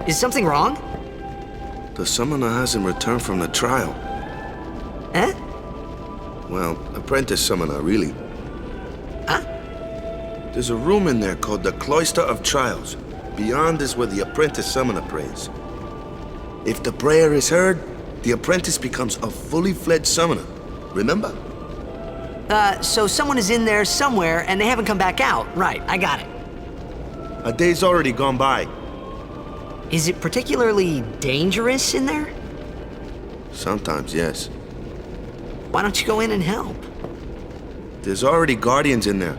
Is something wrong? The summoner hasn't returned from the trial. Eh? Well, apprentice summoner, really. Huh? There's a room in there called the Cloister of Trials. Beyond is where the apprentice summoner prays. If the prayer is heard, the apprentice becomes a fully fledged summoner. Remember? So someone is in there somewhere and they haven't come back out. Right, I got it. A day's already gone by. Is it particularly dangerous in there? Sometimes, yes. Why don't you go in and help? There's already guardians in there.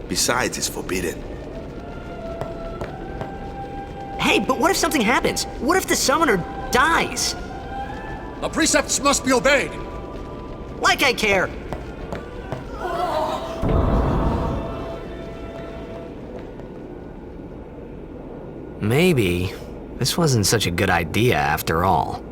Besides, it's forbidden. Hey, but what if something happens? What if the summoner dies? The precepts must be obeyed. Like I care. Maybe this wasn't such a good idea after all.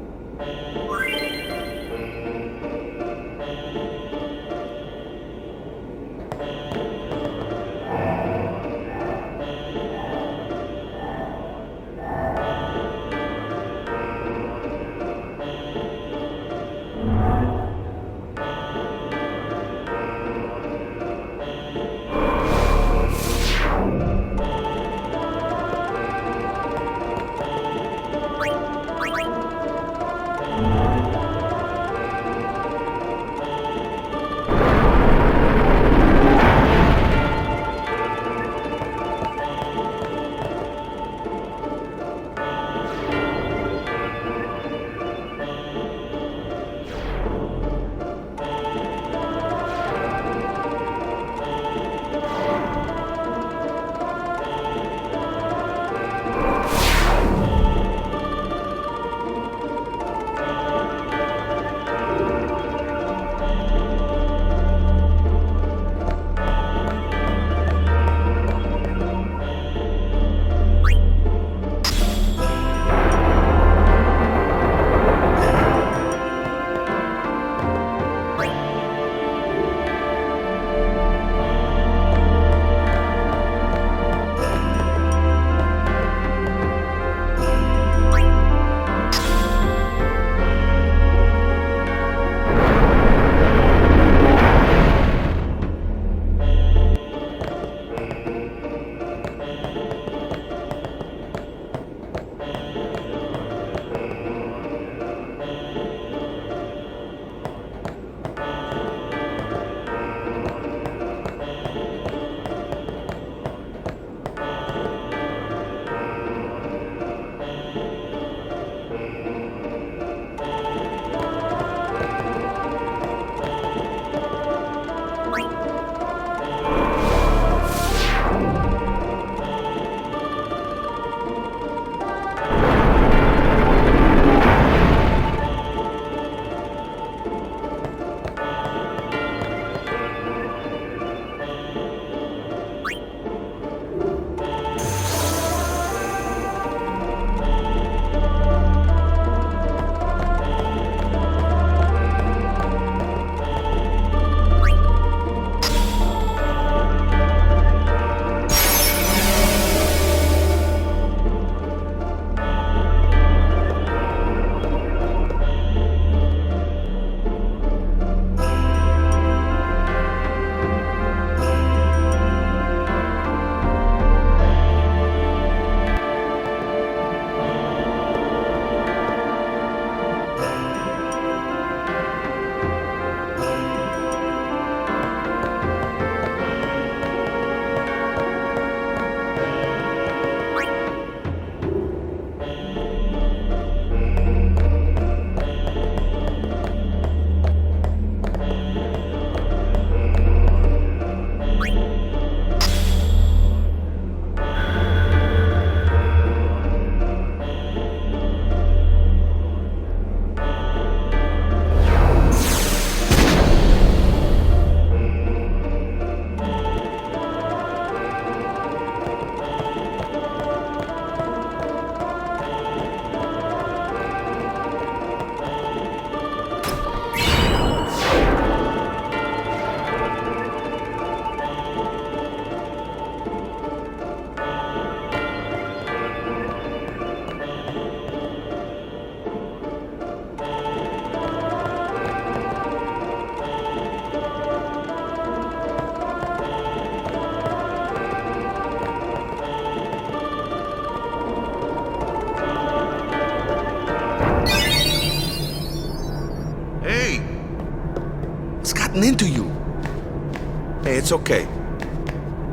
Hey, it's okay.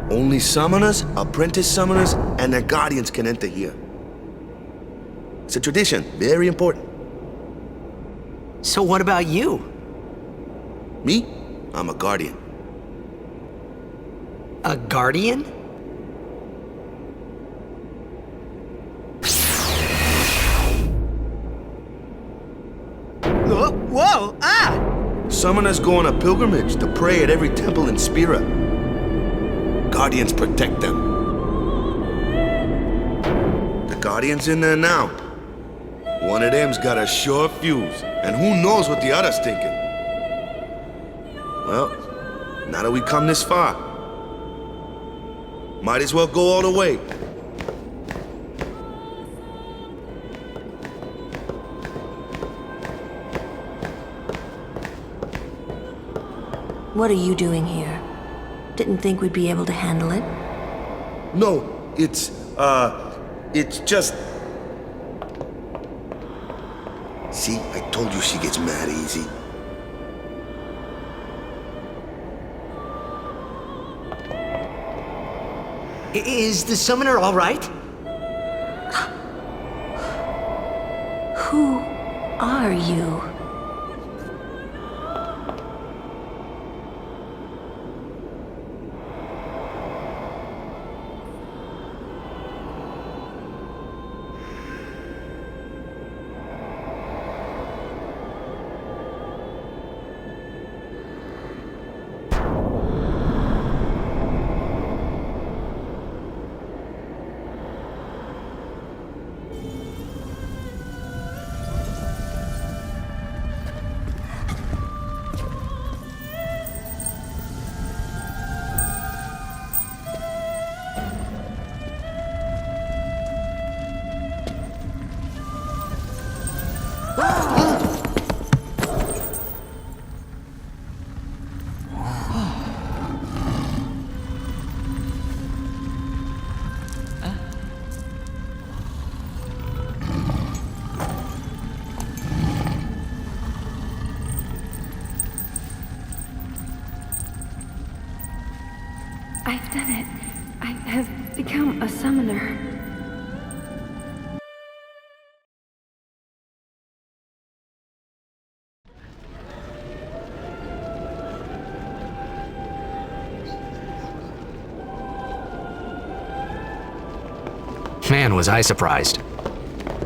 Only summoners, apprentice summoners, and their guardians can enter here. It's a tradition, very important. So what about you? Me? I'm a guardian. A guardian? Whoa! Ah! Summoners go on a pilgrimage to pray at every temple in Spira. Guardians protect them. The Guardian's in there now. One of them's got a sure fuse, and who knows what the other's thinking. Well, now that we come this far, might as well go all the way. What are you doing here? Didn't think we'd be able to handle it. No, it's just... See, I told you she gets mad easy. Is the summoner all right? Who are you? I've done it. I have become a summoner. Man, was I surprised.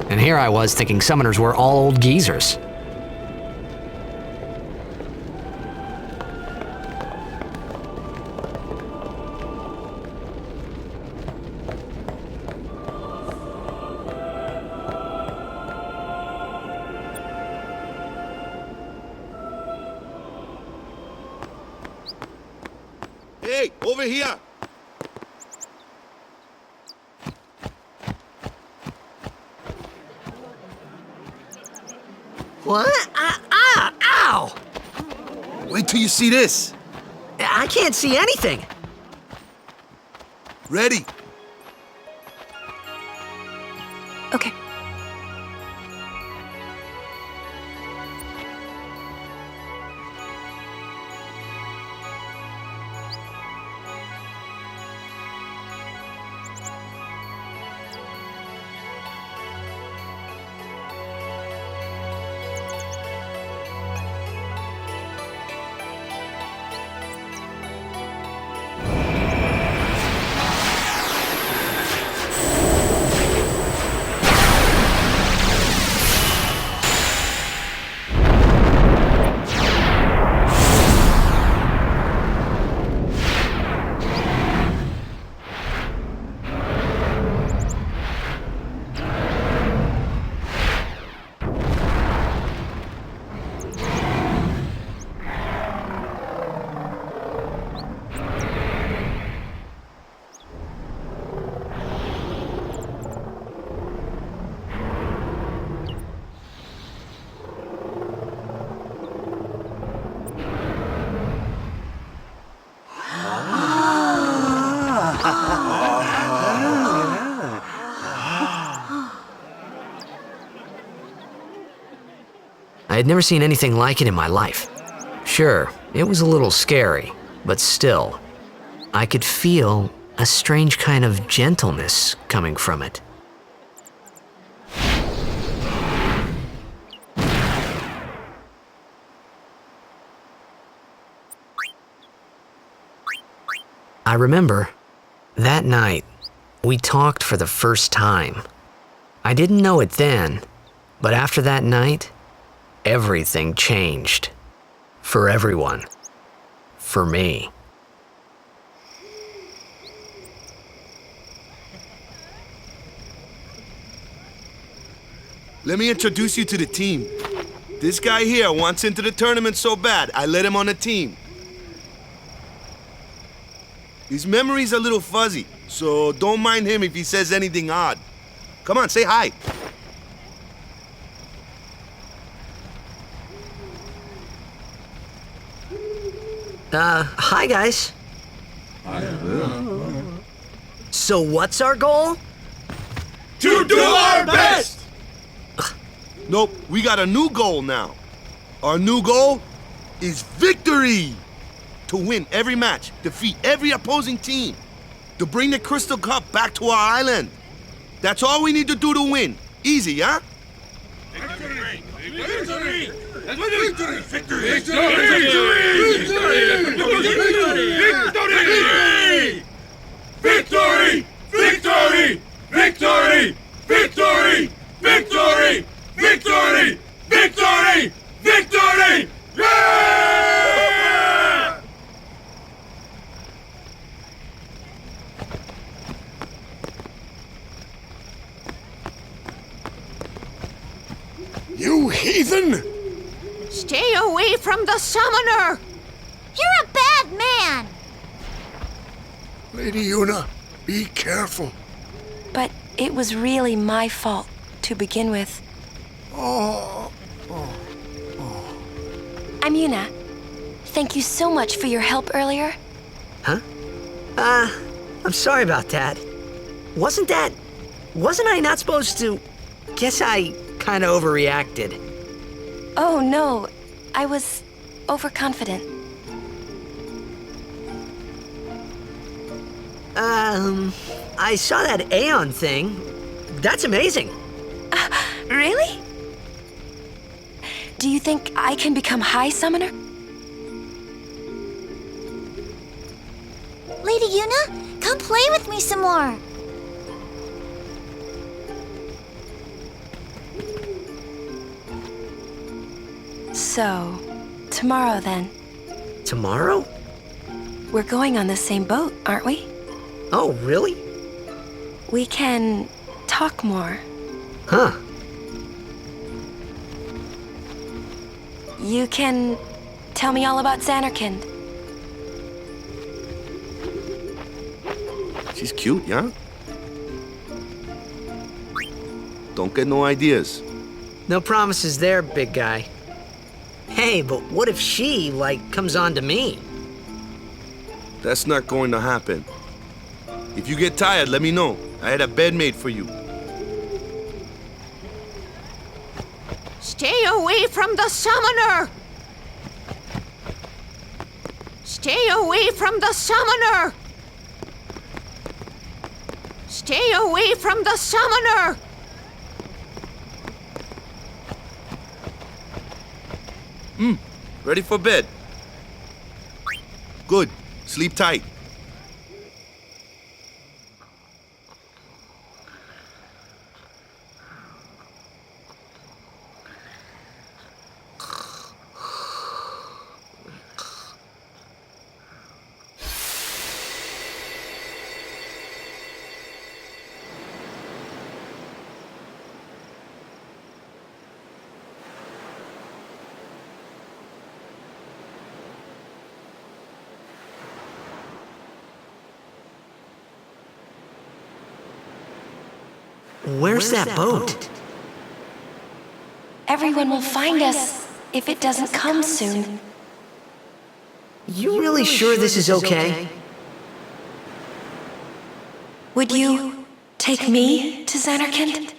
And here I was thinking summoners were all old geezers. Hey, over here! What? Ow! Wait till you see this. I can't see anything. Ready? Okay. I had never seen anything like it in my life. Sure, it was a little scary, but still, I could feel a strange kind of gentleness coming from it. I remember, that night, we talked for the first time. I didn't know it then, but after that night, everything changed. For everyone. For me. Let me introduce you to the team. This guy here wants into the tournament so bad, I let him on the team. His memory's a little fuzzy, so don't mind him if he says anything odd. Come on, say hi. Hi guys. So what's our goal? To do our best! Nope, we got a new goal now. Our new goal is victory! To win every match, defeat every opposing team, to bring the Crystal Cup back to our island. That's all we need to do to win. Easy, huh? Victory! Victory! Victory! Victory! Victory! Victory! Victory! Victory! Victory! Victory! Victory! Victory! Yeah! You heathen! Stay away from the summoner! You're a bad man! Lady Una, be careful. But it was really my fault to begin with. Oh, I'm Una. Thank you so much for your help earlier. Huh? I'm sorry about that. Wasn't I not supposed to? Guess I kinda overreacted. Oh no, I was overconfident. I saw that Aeon thing. That's amazing. Really? Do you think I can become High Summoner? Lady Una, come play with me some more. So, tomorrow then. Tomorrow? We're going on the same boat, aren't we? Oh, really? We can talk more. Huh. You can tell me all about Xanarkand. She's cute, yeah? Don't get no ideas. No promises there, big guy. Hey, but what if she, comes on to me? That's not going to happen. If you get tired, let me know. I had a bed made for you. Stay away from the summoner! Stay away from the summoner! Stay away from the summoner! Ready for bed? Good. Sleep tight. Where's that boat? Everyone will find us if it doesn't come soon. You really sure this is okay? Would you take me to Xanarkand?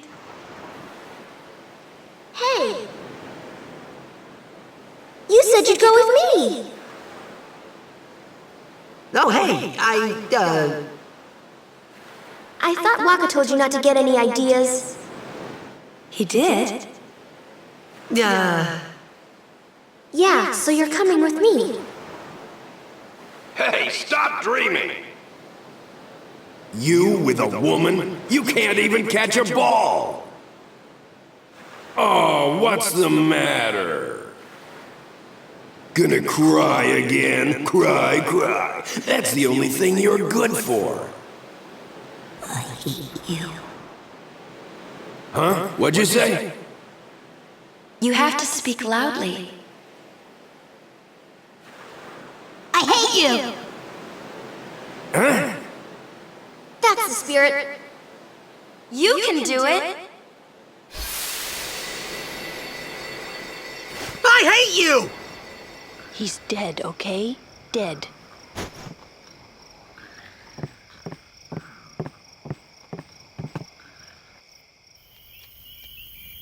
Hey! You said you'd go with me! Oh, hey, I thought Waka told you not to get any ideas. He did? Yeah, so you're coming with me. Hey, stop dreaming! You with a woman? You can't even catch a ball! Oh, what's the matter? Gonna cry again? Cry, cry. That's the only thing you're good for. I hate you. Huh? What'd you say? You have to speak loudly. I hate you! Huh? That's the spirit. You can do it! I hate you! He's dead, okay? Dead.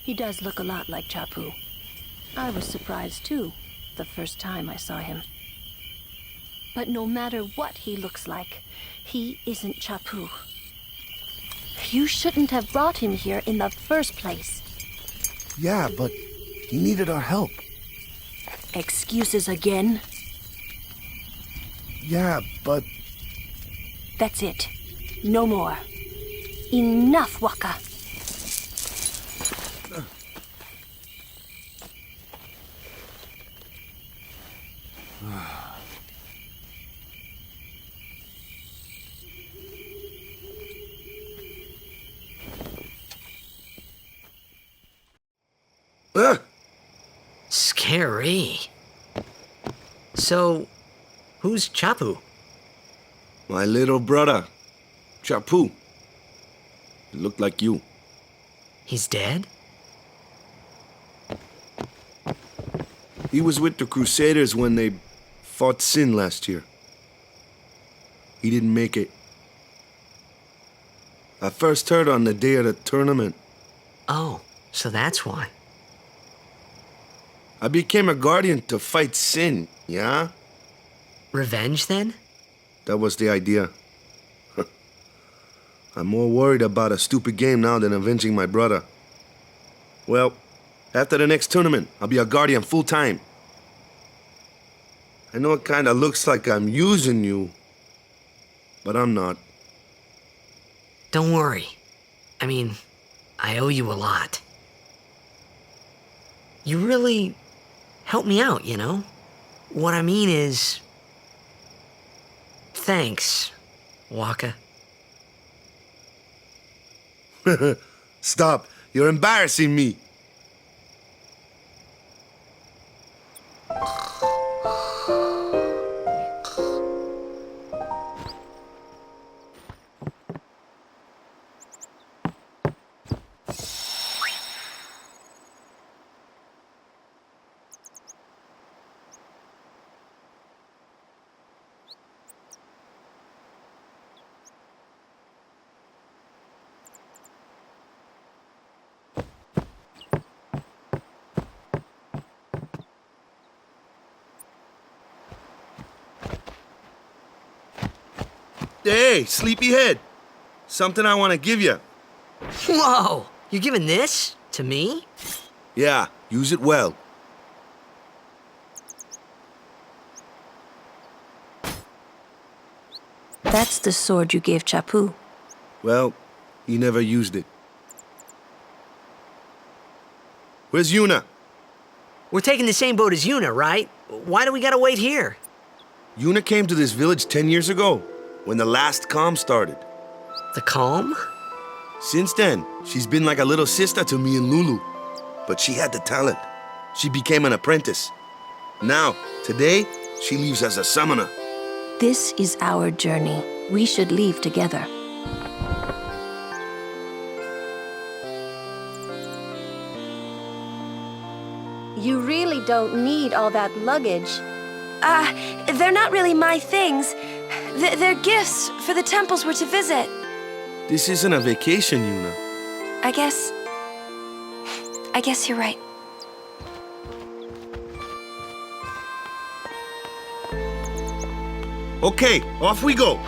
He does look a lot like Chapu. I was surprised too, the first time I saw him. But no matter what he looks like, he isn't Chapu. You shouldn't have brought him here in the first place. Yeah, but he needed our help. Excuses again? Yeah, but... That's it. No more. Enough, Waka. Scary. So, who's Chapu? My little brother, Chapu. He looked like you. He's dead? He was with the Crusaders when they fought Sin last year. He didn't make it. I first heard on the day of the tournament. Oh, so that's why. I became a guardian to fight Sin, yeah? Revenge, then? That was the idea. I'm more worried about a stupid game now than avenging my brother. Well, after the next tournament, I'll be a guardian full-time. I know it kinda looks like I'm using you, but I'm not. Don't worry. I mean, I owe you a lot. You really helped me out, you know? What I mean is... Thanks, Waka. Stop. You're embarrassing me. Hey, sleepyhead. Something I want to give you. Whoa! You're giving this to me? Yeah, use it well. That's the sword you gave Chapu. Well, he never used it. Where's Yuna? We're taking the same boat as Yuna, right? Why do we gotta wait here? Yuna came to this village 10 years ago, when the last calm started. The calm? Since then, she's been like a little sister to me and Lulu. But she had the talent. She became an apprentice. Now, today, she leaves as a summoner. This is our journey. We should leave together. You really don't need all that luggage. They're not really my things. They're gifts for the temples we're to visit. This isn't a vacation, Yuna. I guess you're right. Okay, off we go.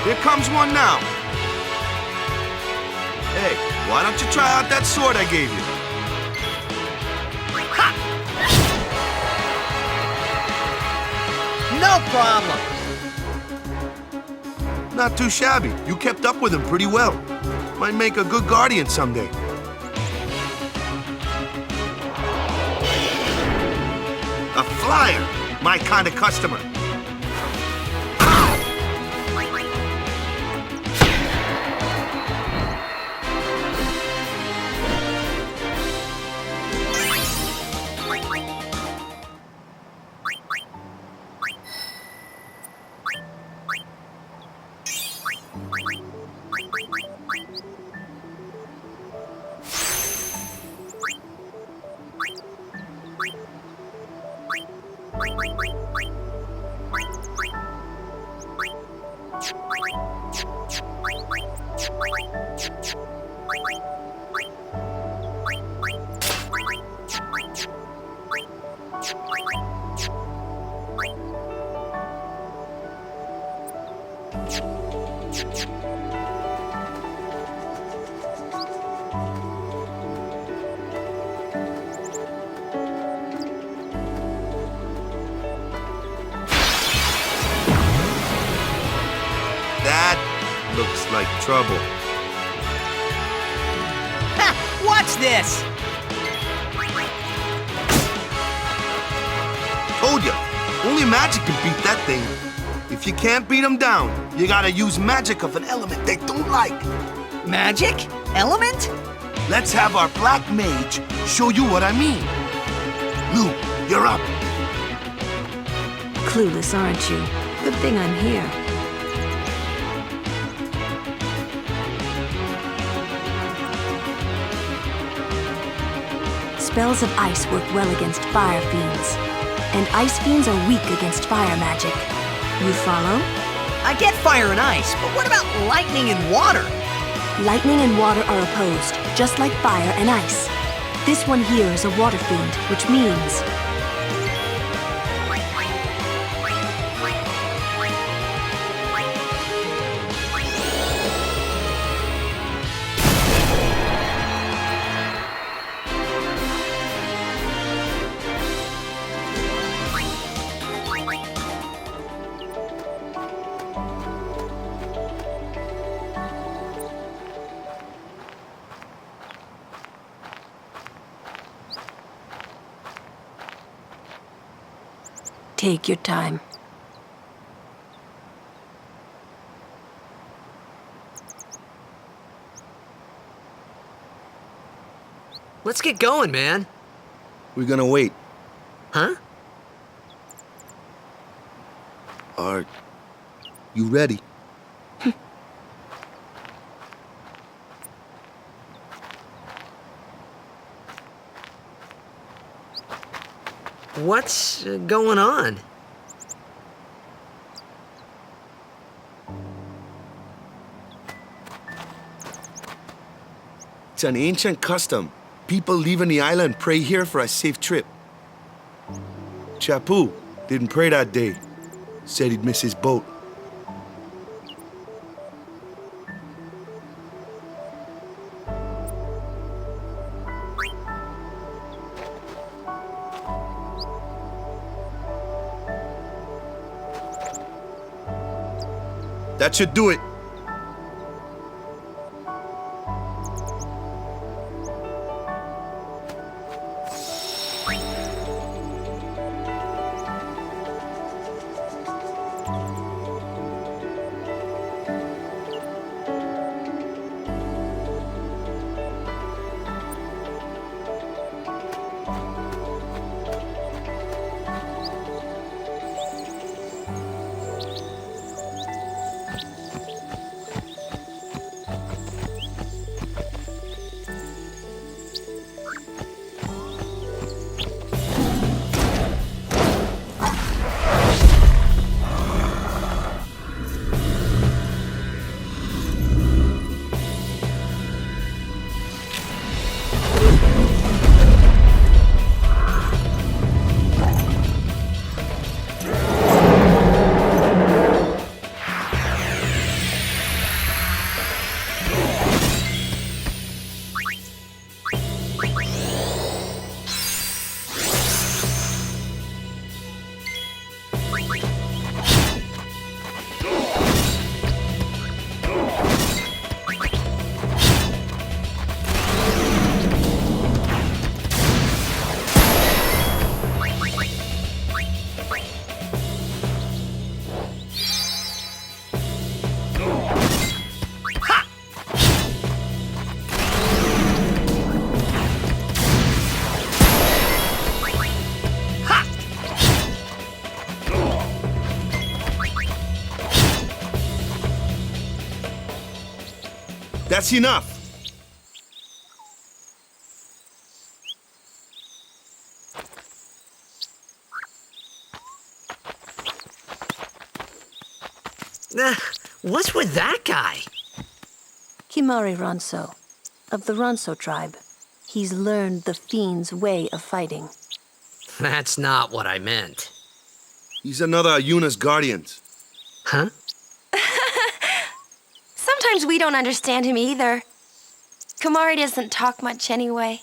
Here comes one now. Hey, why don't you try out that sword I gave you? Ha! No problem. Not too shabby. You kept up with him pretty well. Might make a good guardian someday. A flyer! My kind of customer. That looks like trouble. Ha! Watch this! Told ya, only magic can beat that thing. If you can't beat them down, you gotta use magic of an element they don't like. Magic? Element? Let's have our black mage show you what I mean. Lou, you're up. Clueless, aren't you? Good thing I'm here. Spells of ice work well against fire fiends, and ice fiends are weak against fire magic. You follow? I get fire and ice, but what about lightning and water? Lightning and water are opposed, just like fire and ice. This one here is a water fiend, which means... Take your time. Let's get going, man. We're gonna wait. Huh? Are you ready? What's going on? It's an ancient custom. People leaving the island pray here for a safe trip. Chappu didn't pray that day. Said he'd miss his boat. That should do it. That's enough. What's with that guy? Kimari Ronso, of the Ronso tribe. He's learned the fiend's way of fighting. That's not what I meant. He's another Yuna's guardians. Huh? Sometimes we don't understand him either. Kimari doesn't talk much anyway.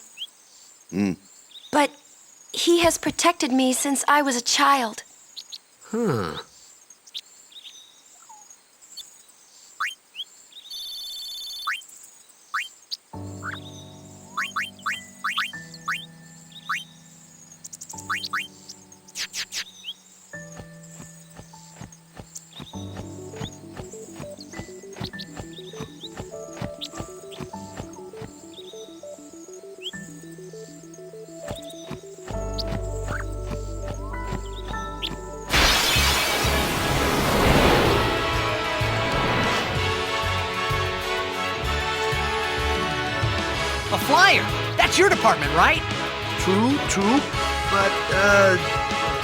But he has protected me since I was a child. Huh. A flyer! That's your department, right? True. But,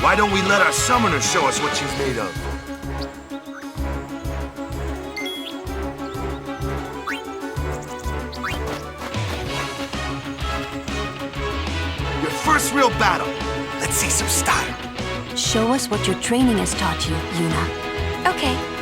why don't we let our summoner show us what she's made of? first real battle. Let's see some style. Show us what your training has taught you, Yuna. Okay.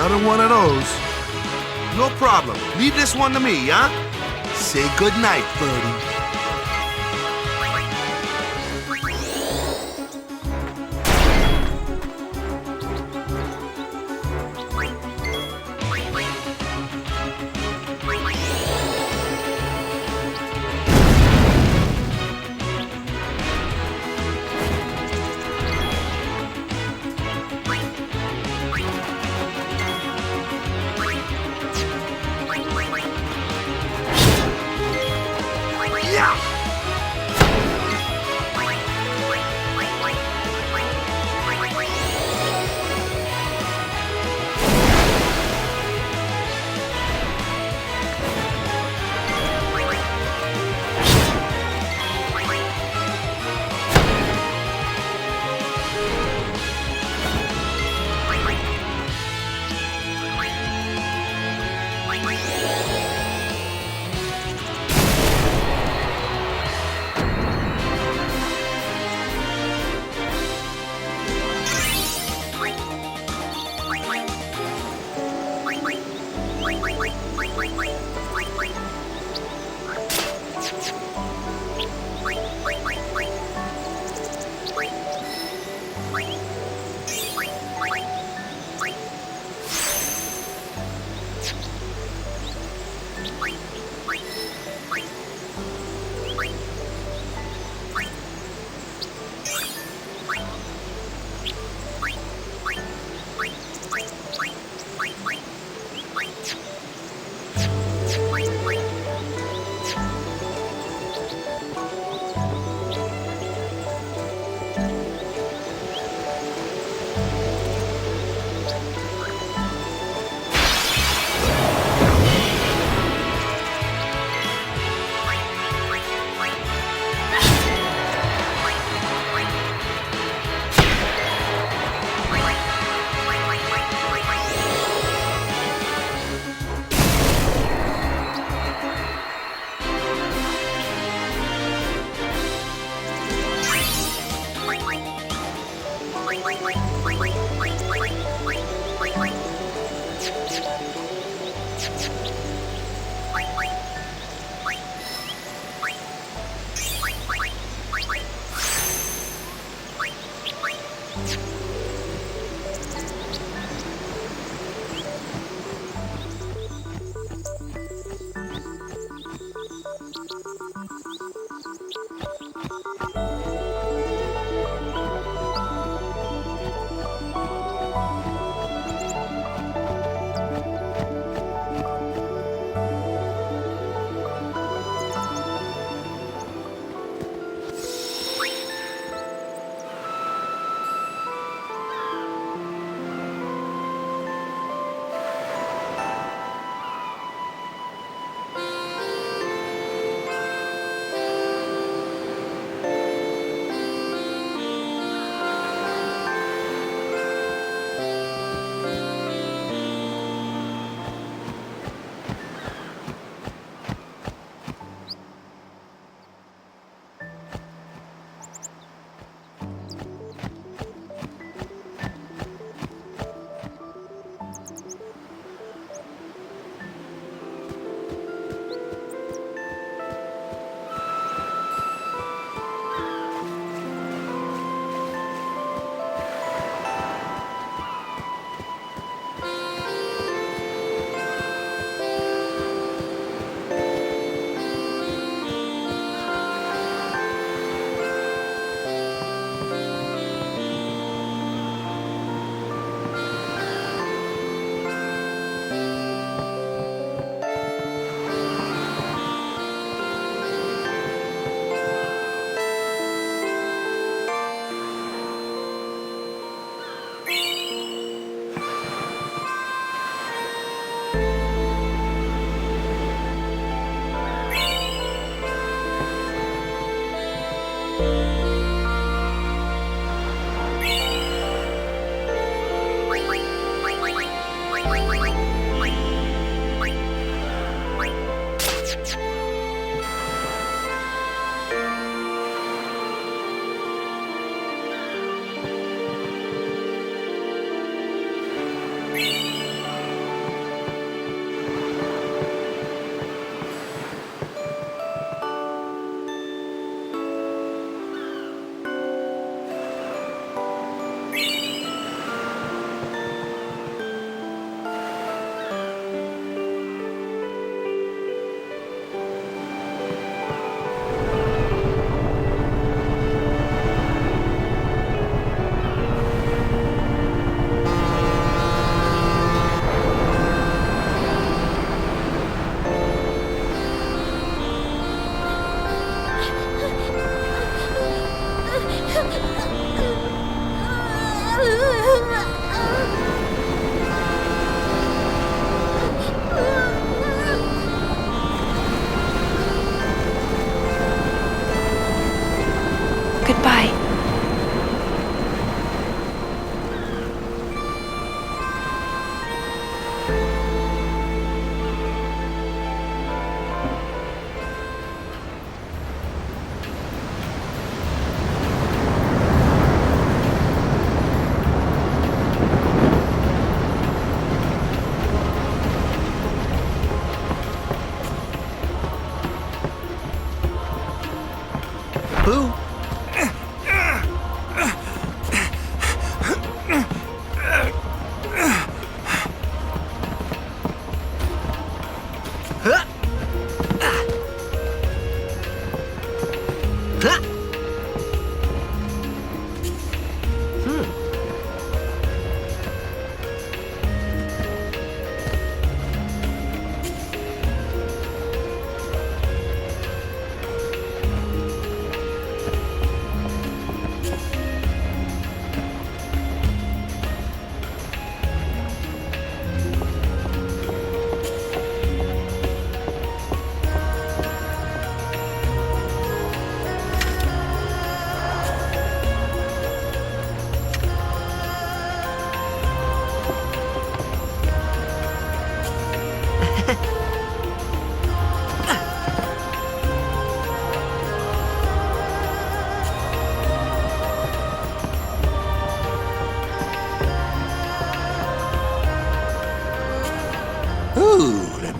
Another one of those. No problem. Leave this one to me, huh? Say goodnight, birdie.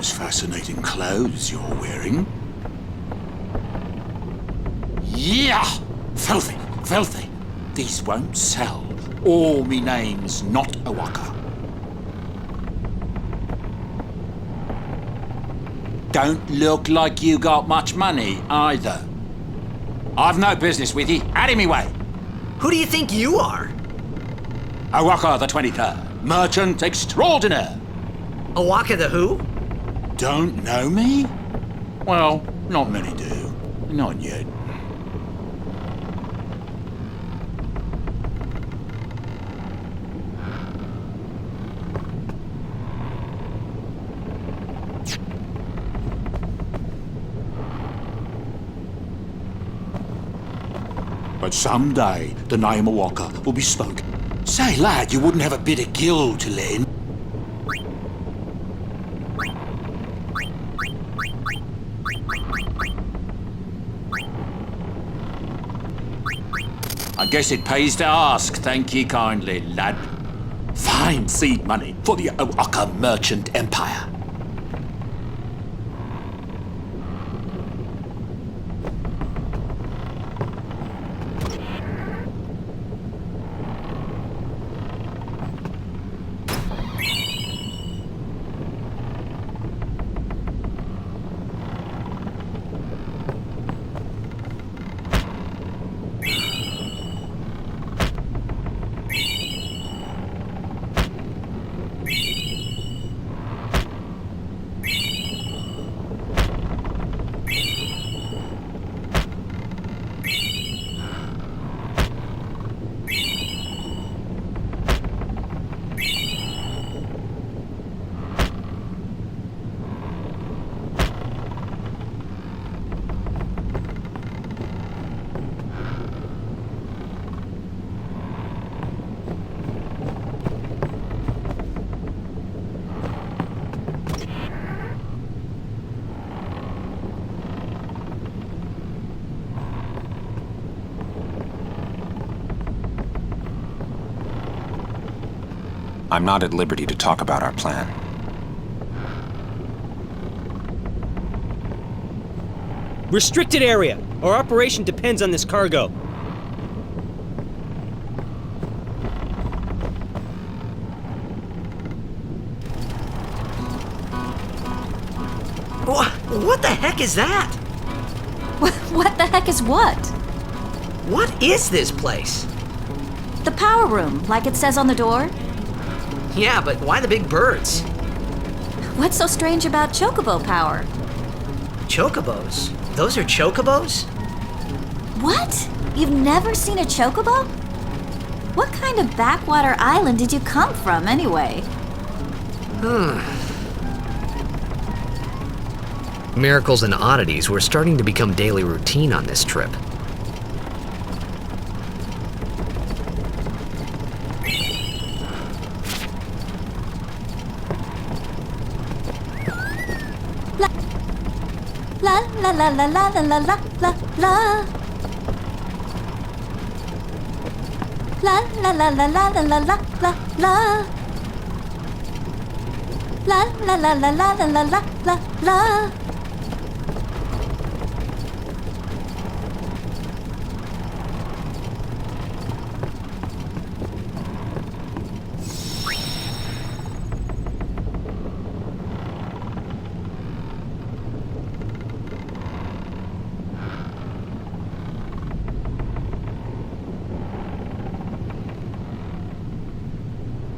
Those fascinating clothes you're wearing. Yeah! Filthy, filthy. These won't sell. Or me name's not a Waka. Don't look like you got much money, either. I've no business with you. Out of me way. Who do you think you are? Awaka the 23rd, merchant extraordinaire. Awaka the who? Don't know me? Well, not many do. Not yet. But someday, the name of Walker will be spoken. Say, lad, you wouldn't have a bit of gill to lend? I guess it pays to ask, thank ye kindly, lad. Fine seed money for the Oaka merchant empire. I'm not at liberty to talk about our plan. Restricted area. Our operation depends on this cargo. What the heck is that? What the heck is what? What is this place? The power room, like it says on the door. Yeah, but why the big birds? What's so strange about chocobo power? Chocobos? Those are chocobos? What? You've never seen a chocobo? What kind of backwater island did you come from, anyway? Miracles and oddities were starting to become daily routine on this trip. La la la la la la la la la la. La la la la la la la la la la. La la la la la la la la la la.